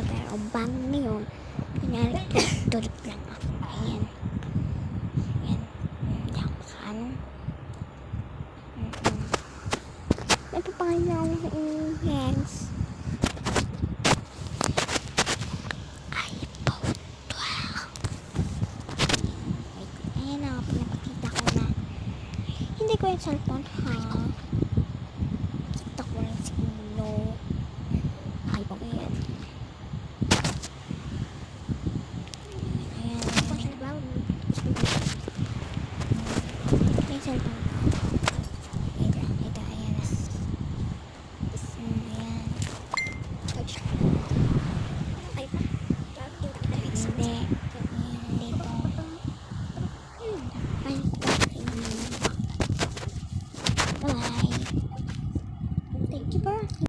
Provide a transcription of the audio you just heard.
niyo, pero bang ngayon, kunyari, tulog lang ako. Ayan. Ayan. Hindi ako makaano. May papakita ako sa inyo, friends. iPhone 12. Ayan na, pinapakita ko na. Hindi ko yung cellphone, ha? Kita ko rin sa inyo. iPhone, ayan. Ayan. May cellphone. Ito, ayan na. Ayan. Touch. Ay, hindi.